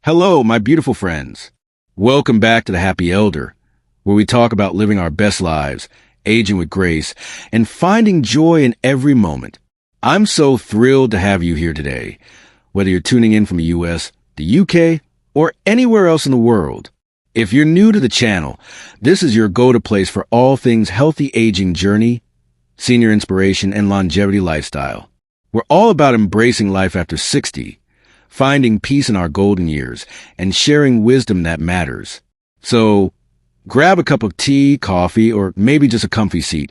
Hello, my beautiful friends. Welcome back to The Happy Elder, where we talk about living our best lives, aging with grace, and finding joy in every moment. I'm so thrilled to have you here today, whether you're tuning in from the US, the UK, or anywhere else in the world. If you're new to the channel, this is your go-to place for all things healthy aging journey, senior inspiration, and longevity lifestyle. We're all about embracing life after 60, finding peace in our golden years, and sharing wisdom that matters. So, grab a cup of tea, coffee, or maybe just a comfy seat,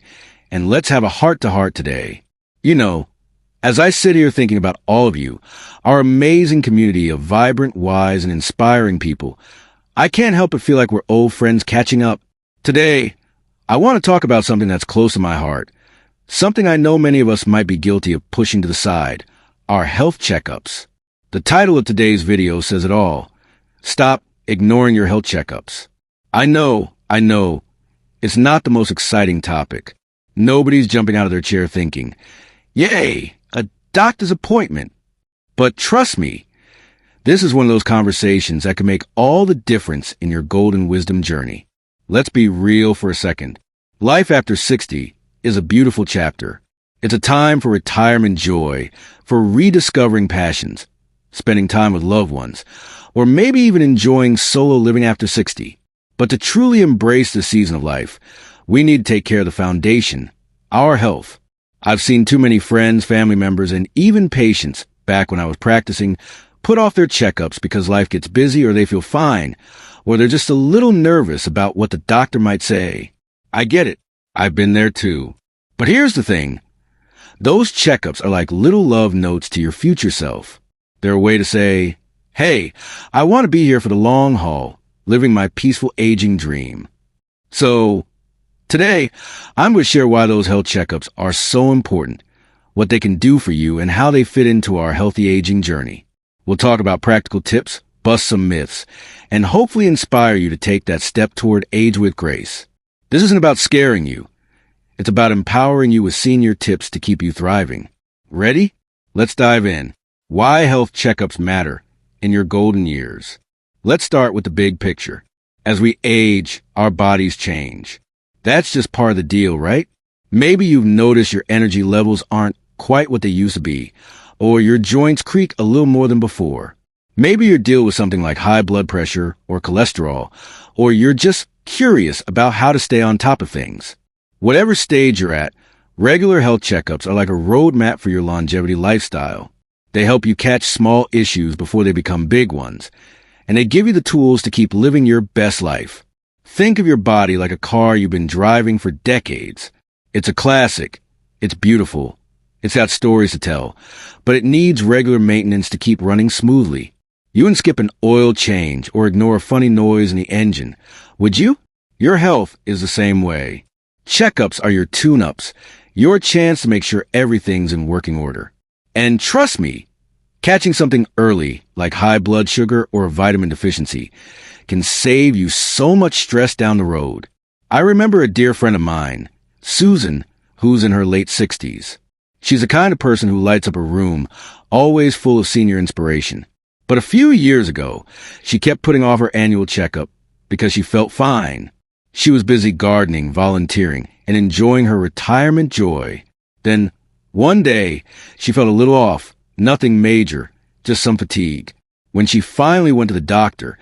and let's have a heart-to-heart today. You know, as I sit here thinking about all of you, our amazing community of vibrant, wise, and inspiring people, I can't help but feel like we're old friends catching up. Today, I want to talk about something that's close to my heart, something I know many of us might be guilty of pushing to the side, our health checkups. The title of today's video says it all. Stop ignoring your health checkups. I know, it's not the most exciting topic. Nobody's jumping out of their chair thinking, yay, a doctor's appointment. But trust me, this is one of those conversations that can make all the difference in your golden wisdom journey. Let's be real for a second. Life after 60 is a beautiful chapter. It's a time for retirement joy, for rediscovering passions, spending time with loved ones, or maybe even enjoying solo living after 60. But to truly embrace this season of life, we need to take care of the foundation, our health. I've seen too many friends, family members, and even patients, back when I was practicing, put off their checkups because life gets busy or they feel fine, or they're just a little nervous about what the doctor might say. I get it. I've been there too. But here's the thing. Those checkups are like little love notes to your future self. They're a way to say, hey, I want to be here for the long haul, living my peaceful aging dream. So, today, I'm going to share why those health checkups are so important, what they can do for you, and how they fit into our healthy aging journey. We'll talk about practical tips, bust some myths, and hopefully inspire you to take that step toward age with grace. This isn't about scaring you. It's about empowering you with senior tips to keep you thriving. Ready? Let's dive in. Why health checkups matter in your golden years. Let's start with the big picture. As we age, our bodies change. That's just part of the deal, right? Maybe you've noticed your energy levels aren't quite what they used to be, or your joints creak a little more than before. Maybe you're dealing with something like high blood pressure or cholesterol, or you're just curious about how to stay on top of things. Whatever stage you're at, regular health checkups are like a roadmap for your longevity lifestyle. They help you catch small issues before they become big ones, and they give you the tools to keep living your best life. Think of your body like a car you've been driving for decades. It's a classic. It's beautiful. It's got stories to tell, but it needs regular maintenance to keep running smoothly. You wouldn't skip an oil change or ignore a funny noise in the engine, would you? Your health is the same way. Checkups are your tune-ups, your chance to make sure everything's in working order. And trust me, catching something early, like high blood sugar or a vitamin deficiency, can save you so much stress down the road. I remember a dear friend of mine, Susan, who's in her late 60s. She's the kind of person who lights up a room, always full of senior inspiration. But a few years ago, she kept putting off her annual checkup because she felt fine. She was busy gardening, volunteering, and enjoying her retirement joy. Then, one day, she felt a little off, nothing major, just some fatigue. When she finally went to the doctor,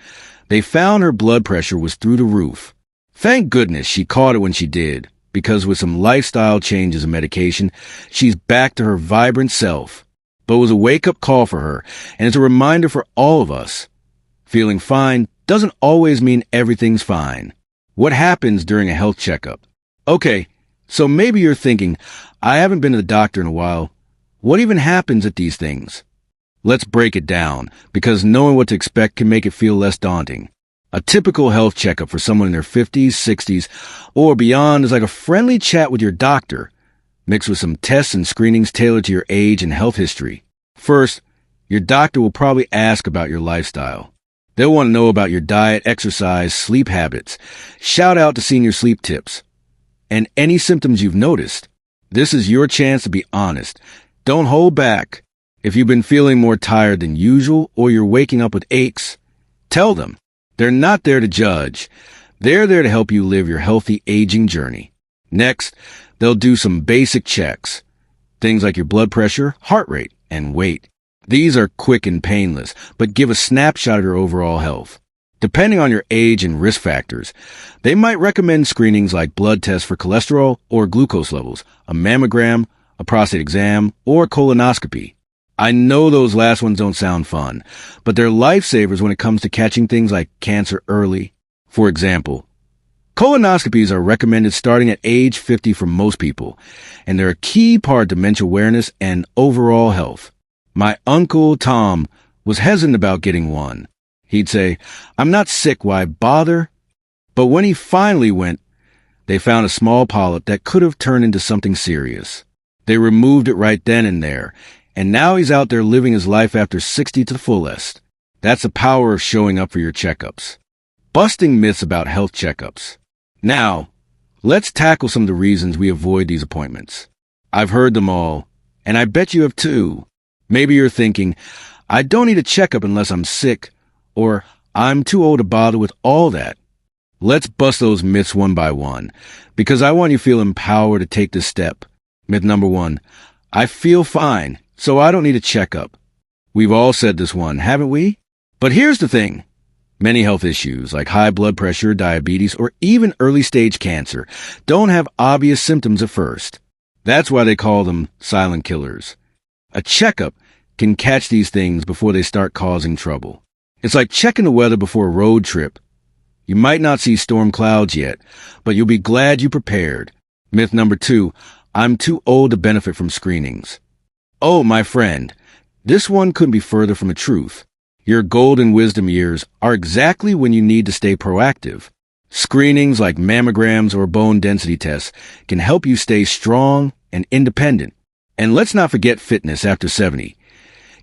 they found her blood pressure was through the roof. Thank goodness she caught it when she did, because with some lifestyle changes and medication, she's back to her vibrant self. But it was a wake-up call for her, and it's a reminder for all of us. Feeling fine doesn't always mean everything's fine. What happens during a health checkup? Okay, so maybe you're thinking, I haven't been to the doctor in a while. What even happens at these things? Let's break it down, because knowing what to expect can make it feel less daunting. A typical health checkup for someone in their 50s, 60s, or beyond is like a friendly chat with your doctor, mixed with some tests and screenings tailored to your age and health history. First, your doctor will probably ask about your lifestyle. They'll want to know about your diet, exercise, sleep habits. Shout out to senior sleep tips. And any symptoms you've noticed. This is your chance to be honest. Don't hold back. If you've been feeling more tired than usual or you're waking up with aches, Tell them. They're not there to judge. They're there to help you live your healthy aging journey. Next, they'll do some basic checks. Things like your blood pressure, heart rate, and weight. These are quick and painless, but give a snapshot of your overall health. Depending on your age and risk factors, they might recommend screenings like blood tests for cholesterol or glucose levels, a mammogram, a prostate exam, or colonoscopy. I know those last ones don't sound fun, but they're lifesavers when it comes to catching things like cancer early. For example, colonoscopies are recommended starting at age 50 for most people, and they're a key part of dementia awareness and overall health. My uncle Tom was hesitant about getting one. He'd say, "I'm not sick, why bother?" But when he finally went, they found a small polyp that could have turned into something serious. They removed it right then and there, and now he's out there living his life after 60 to the fullest. That's the power of showing up for your checkups. Busting myths about health checkups. Now, let's tackle some of the reasons we avoid these appointments. I've heard them all, and I bet you have too. Maybe you're thinking, I don't need a checkup unless I'm sick, or I'm too old to bother with all that. Let's bust those myths one by one, because I want you to feel empowered to take this step. Myth number 1, I feel fine, so I don't need a checkup. We've all said this one, haven't we? But here's the thing. Many health issues, like high blood pressure, diabetes, or even early-stage cancer, don't have obvious symptoms at first. That's why they call them silent killers. A checkup can catch these things before they start causing trouble. It's like checking the weather before a road trip. You might not see storm clouds yet, but you'll be glad you prepared. Myth number 2, I'm too old to benefit from screenings. Oh, my friend, this one couldn't be further from the truth. Your golden wisdom years are exactly when you need to stay proactive. Screenings like mammograms or bone density tests can help you stay strong and independent. And let's not forget fitness after 70.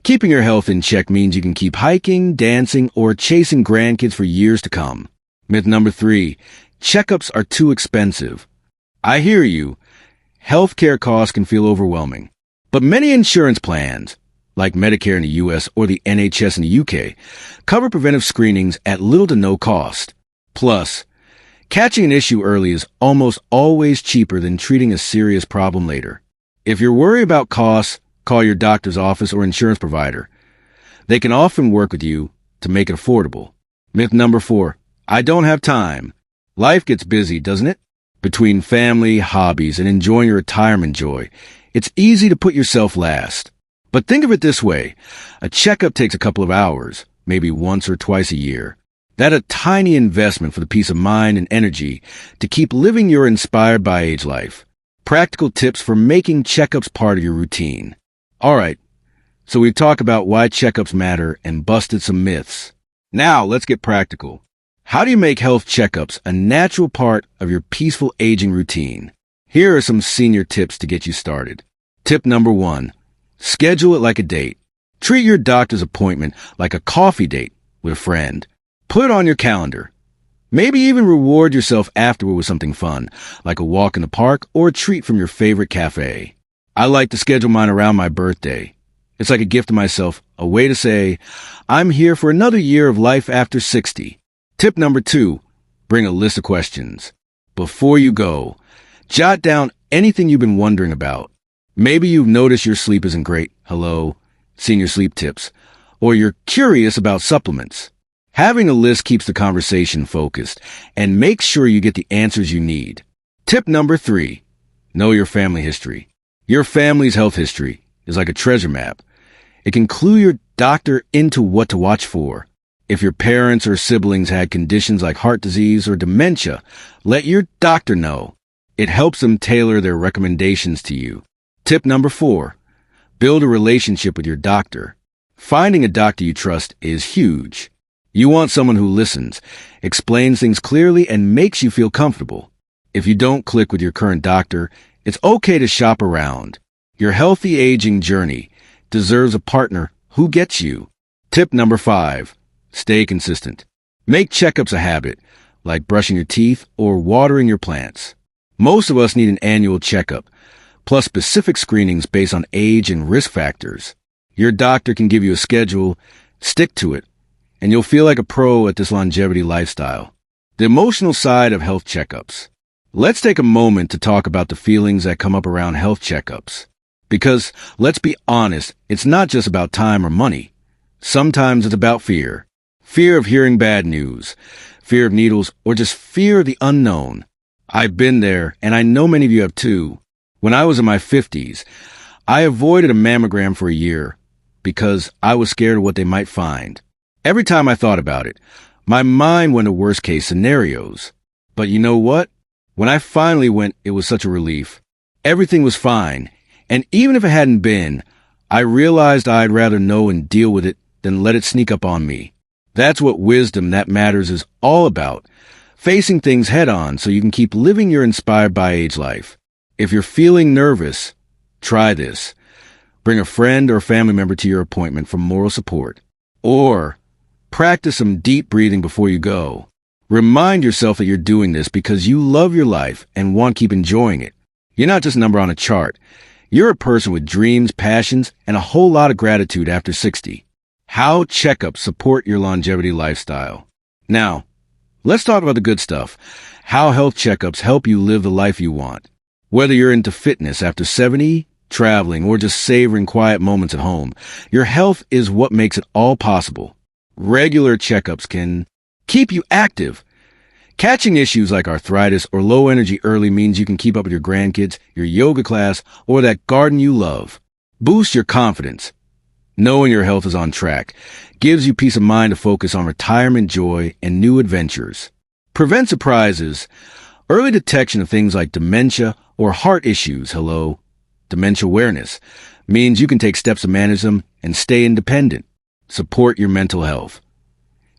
Keeping your health in check means you can keep hiking, dancing, or chasing grandkids for years to come. Myth number 3, checkups are too expensive. I hear you. Healthcare costs can feel overwhelming. But many insurance plans, like Medicare in the US or the NHS in the UK, cover preventive screenings at little to no cost. Plus, catching an issue early is almost always cheaper than treating a serious problem later. If you're worried about costs, call your doctor's office or insurance provider. They can often work with you to make it affordable. Myth number 4, I don't have time. Life gets busy, doesn't it? Between family, hobbies, and enjoying your retirement joy, it's easy to put yourself last. But think of it this way. A checkup takes a couple of hours, maybe once or twice a year. That's a tiny investment for the peace of mind and energy to keep living your inspired by age life. Practical tips for making checkups part of your routine. All right, so we've talked about why checkups matter and busted some myths. Now let's get practical. How do you make health checkups a natural part of your peaceful aging routine? Here are some senior tips to get you started. Tip number 1, schedule it like a date. Treat your doctor's appointment like a coffee date with a friend. Put it on your calendar. Maybe even reward yourself afterward with something fun, like a walk in the park or a treat from your favorite cafe. I like to schedule mine around my birthday. It's like a gift to myself, a way to say, I'm here for another year of life after 60. Tip number 2, bring a list of questions. Before you go, jot down anything you've been wondering about. Maybe you've noticed your sleep isn't great. Hello, senior sleep tips. Or you're curious about supplements. Having a list keeps the conversation focused and makes sure you get the answers you need. Tip number 3, know your family history. Your family's health history is like a treasure map. It can clue your doctor into what to watch for. If your parents or siblings had conditions like heart disease or dementia, let your doctor know. It helps them tailor their recommendations to you. Tip number 4, build a relationship with your doctor. Finding a doctor you trust is huge. You want someone who listens, explains things clearly, and makes you feel comfortable. If you don't click with your current doctor, it's okay to shop around. Your healthy aging journey deserves a partner who gets you. Tip number 5, stay consistent. Make checkups a habit, like brushing your teeth or watering your plants. Most of us need an annual checkup, plus specific screenings based on age and risk factors. Your doctor can give you a schedule, stick to it, and you'll feel like a pro at this longevity lifestyle. The emotional side of health checkups. Let's take a moment to talk about the feelings that come up around health checkups. Because, let's be honest, it's not just about time or money. Sometimes it's about fear. Fear of hearing bad news, fear of needles, or just fear of the unknown. I've been there, and I know many of you have too. When I was in my 50s, I avoided a mammogram for a year because I was scared of what they might find. Every time I thought about it, my mind went to worst-case scenarios. But you know what? When I finally went, it was such a relief. Everything was fine, and even if it hadn't been, I realized I'd rather know and deal with it than let it sneak up on me. That's what Wisdom That Matters is all about, facing things head-on so you can keep living your inspired by age life. If you're feeling nervous, try this. Bring a friend or family member to your appointment for moral support. Or practice some deep breathing before you go. Remind yourself that you're doing this because you love your life and want to keep enjoying it. You're not just a number on a chart. You're a person with dreams, passions, and a whole lot of gratitude after 60. How checkups support your longevity lifestyle. Now, let's talk about the good stuff. How health checkups help you live the life you want. Whether you're into fitness after 70, traveling, or just savoring quiet moments at home, your health is what makes it all possible. Regular checkups can keep you active. Catching issues like arthritis or low energy early means you can keep up with your grandkids, your yoga class, or that garden you love. Boost your confidence. Knowing your health is on track gives you peace of mind to focus on retirement joy and new adventures. Prevent surprises. Early detection of things like dementia or heart issues, dementia awareness, means you can take steps to manage them and stay independent. Support your mental health.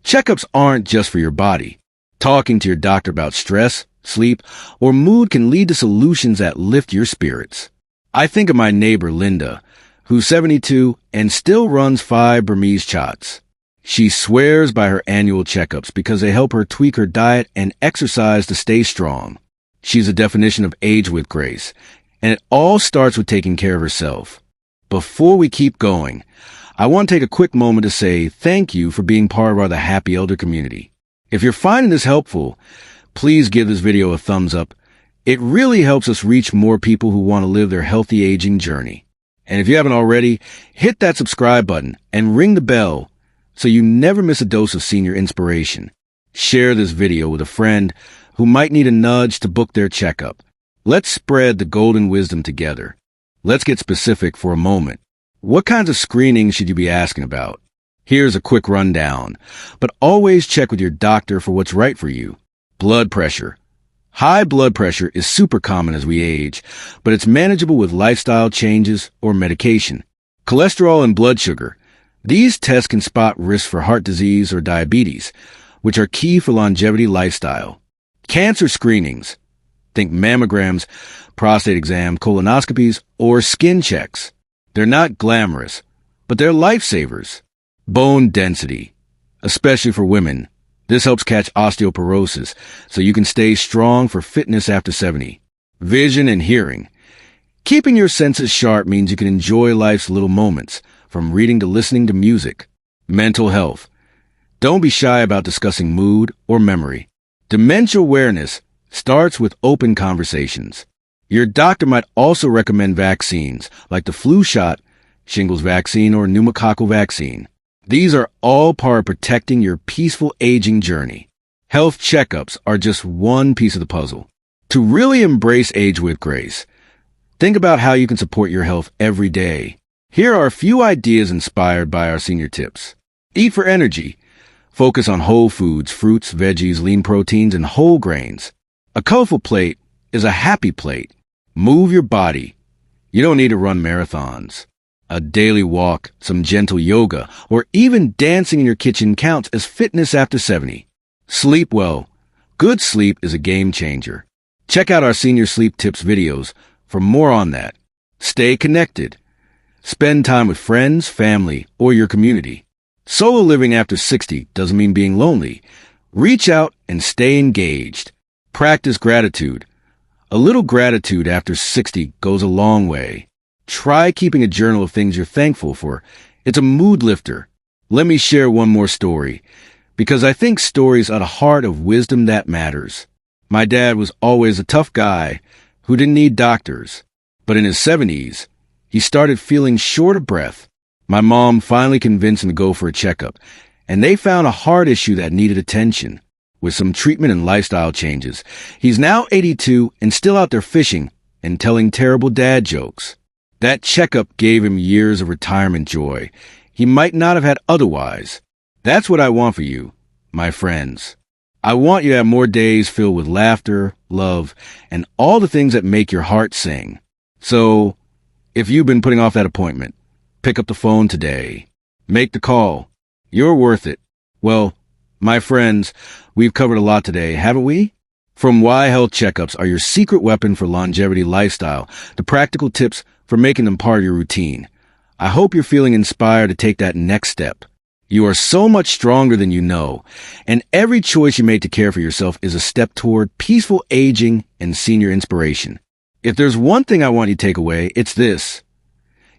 Checkups aren't just for your body. Talking to your doctor about stress, sleep, or mood can lead to solutions that lift your spirits. I think of my neighbor, Linda, who's 72 and still runs 5 Burmese chats. She swears by her annual checkups because they help her tweak her diet and exercise to stay strong. She's a definition of age with grace, and it all starts with taking care of herself. Before we keep going, I want to take a quick moment to say thank you for being part of the Happy Elder community. If you're finding this helpful, please give this video a thumbs up. It really helps us reach more people who want to live their healthy aging journey. And if you haven't already, hit that subscribe button and ring the bell so you never miss a dose of senior inspiration. Share this video with a friend who might need a nudge to book their checkup. Let's spread the golden wisdom together. Let's get specific for a moment. What kinds of screenings should you be asking about? Here's a quick rundown, but always check with your doctor for what's right for you. Blood pressure. High blood pressure is super common as we age, but it's manageable with lifestyle changes or medication. Cholesterol and blood sugar. These tests can spot risks for heart disease or diabetes, which are key for longevity lifestyle. Cancer screenings. Think mammograms, prostate exam, colonoscopies, or skin checks. They're not glamorous, but they're lifesavers. Bone density, especially for women. This helps catch osteoporosis, so you can stay strong for fitness after 70. Vision and hearing. Keeping your senses sharp means you can enjoy life's little moments, from reading to listening to music. Mental health. Don't be shy about discussing mood or memory. Dementia awareness starts with open conversations. Your doctor might also recommend vaccines, like the flu shot, shingles vaccine, or pneumococcal vaccine. These are all part of protecting your peaceful aging journey. Health checkups are just one piece of the puzzle. To really embrace age with grace, think about how you can support your health every day. Here are a few ideas inspired by our senior tips. Eat for energy. Focus on whole foods, fruits, veggies, lean proteins, and whole grains. A colorful plate is a happy plate. Move your body. You don't need to run marathons. A daily walk, some gentle yoga, or even dancing in your kitchen counts as fitness after 70. Sleep well. Good sleep is a game changer. Check out our senior sleep tips videos for more on that. Stay connected. Spend time with friends, family, or your community. Solo living after 60 doesn't mean being lonely. Reach out and stay engaged. Practice gratitude. A little gratitude after 60 goes a long way. Try keeping a journal of things you're thankful for. It's a mood lifter. Let me share one more story, because I think stories are the heart of wisdom that matters. My dad was always a tough guy who didn't need doctors, but in his 70s, he started feeling short of breath. My mom finally convinced him to go for a checkup, and they found a heart issue that needed attention. With some treatment and lifestyle changes, he's now 82 and still out there fishing and telling terrible dad jokes. That checkup gave him years of retirement joy he might not have had otherwise. That's what I want for you, my friends. I want you to have more days filled with laughter, love, and all the things that make your heart sing. So, if you've been putting off that appointment, pick up the phone today. Make the call. You're worth it. Well, my friends, we've covered a lot today, haven't we? From why health checkups are your secret weapon for longevity lifestyle, to practical tips for making them part of your routine. I hope you're feeling inspired to take that next step. You are so much stronger than you know, and every choice you make to care for yourself is a step toward peaceful aging and senior inspiration. If there's one thing I want you to take away, it's this.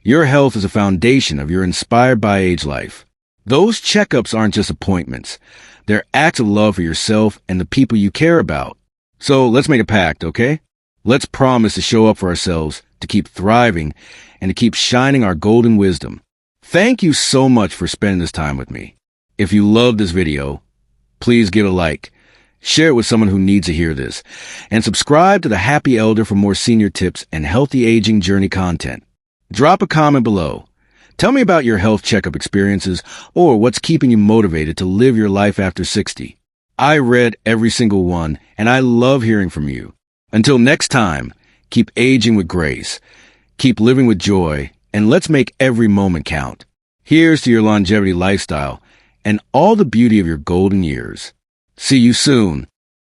Your health is a foundation of your inspired by age life. Those checkups aren't just appointments. They're acts of love for yourself and the people you care about. So let's make a pact, okay? Let's promise to show up for ourselves, to keep thriving, and to keep shining our golden wisdom. Thank you so much for spending this time with me. If you loved this video, please give it a like, share it with someone who needs to hear this, and subscribe to The Happy Elder for more senior tips and healthy aging journey content. Drop a comment below. Tell me about your health checkup experiences or what's keeping you motivated to live your life after 60. I read every single one, and I love hearing from you. Until next time, keep aging with grace, keep living with joy, and let's make every moment count. Here's to your longevity lifestyle and all the beauty of your golden years. See you soon.